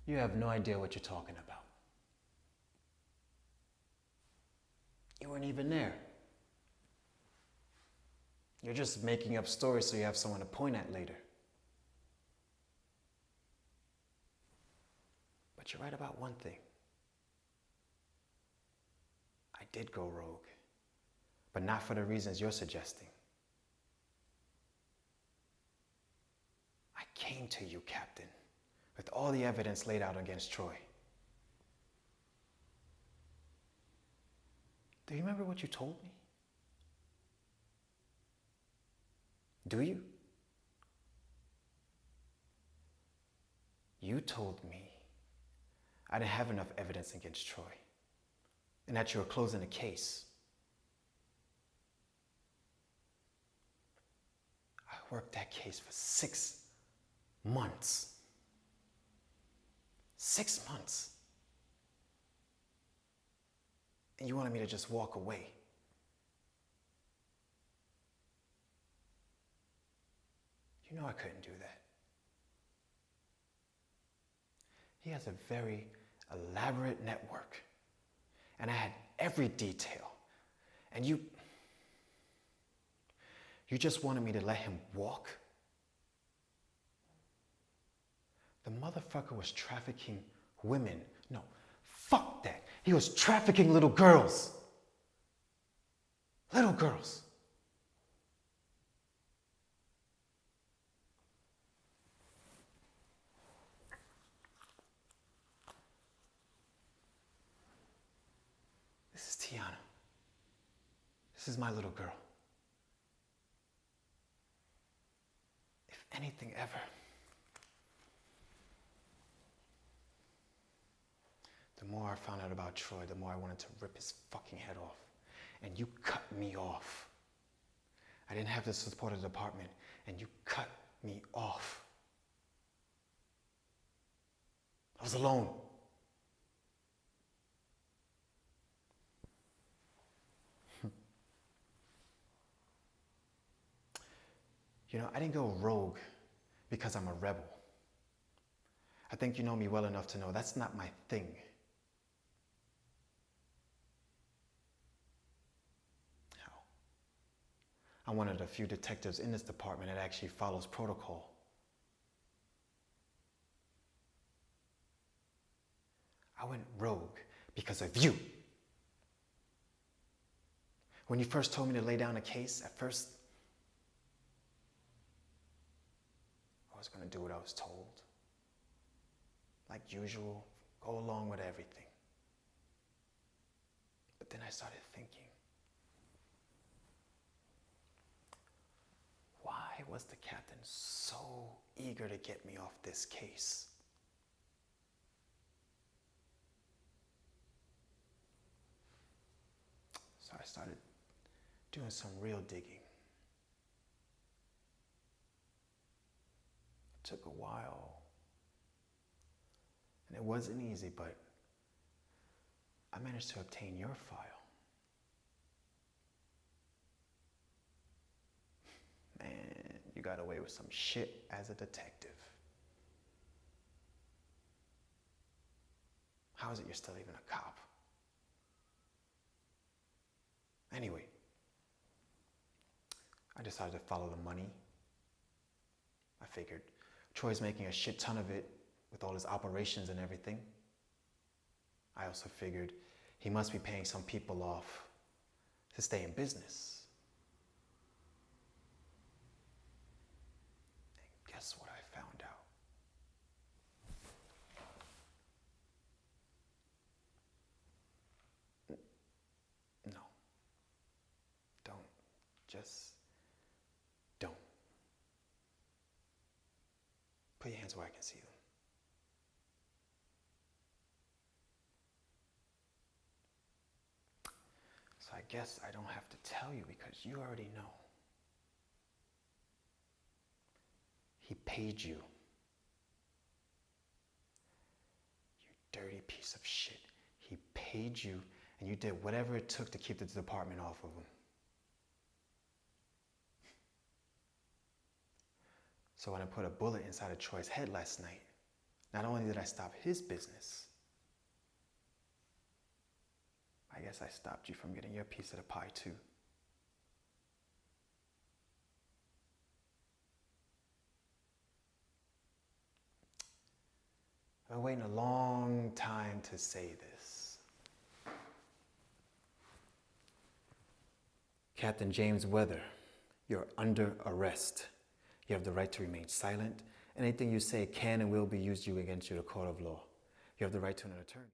You have no idea what you're talking about. You weren't even there. You're just making up stories so you have someone to point at later. But you're right about one thing. I did go rogue, but not for the reasons you're suggesting. I came to you, Captain, with all the evidence laid out against Troy. Do you remember what you told me? Do you? You told me I didn't have enough evidence against Troy and that you were closing the case. I worked that case for 6 months. 6 months. And you wanted me to just walk away. You know I couldn't do that. He has a very elaborate network. And I had every detail. And you just wanted me to let him walk? The motherfucker was trafficking women. No, fuck that. He was trafficking little girls. Little girls. This is Tiana. This is my little girl. If anything ever, the more I found out about Troy, the more I wanted to rip his fucking head off. And you cut me off. I didn't have the support of the department, and you cut me off. I was alone. You know, I didn't go rogue because I'm a rebel. I think you know me well enough to know that's not my thing. How? I'm one of the few detectives in this department that actually follows protocol. I went rogue because of you. When you first told me to lay down a case, at first, I was going to do what I was told. Like usual, go along with everything. But then I started thinking, why was the captain so eager to get me off this case? So I started doing some real digging. It took a while. And it wasn't easy, but I managed to obtain your file. Man, you got away with some shit as a detective. How is it you're still even a cop? Anyway, I decided to follow the money. I figured Troy's making a shit ton of it with all his operations and everything. I also figured he must be paying some people off to stay in business. And guess what I found out? No. Don't. Just don't. Put your hands where I can see them. So I guess I don't have to tell you because you already know. He paid you. You dirty piece of shit. He paid you and you did whatever it took to keep the department off of him. So when I put a bullet inside of Troy's head last night, Not only did I stop his business, I guess I stopped you from getting your piece of the pie too. I've been waiting a long time to say this. Captain James Weather, you're under arrest. You have the right to remain silent. Anything you say can and will be used against you in a court of law. You have the right to an attorney.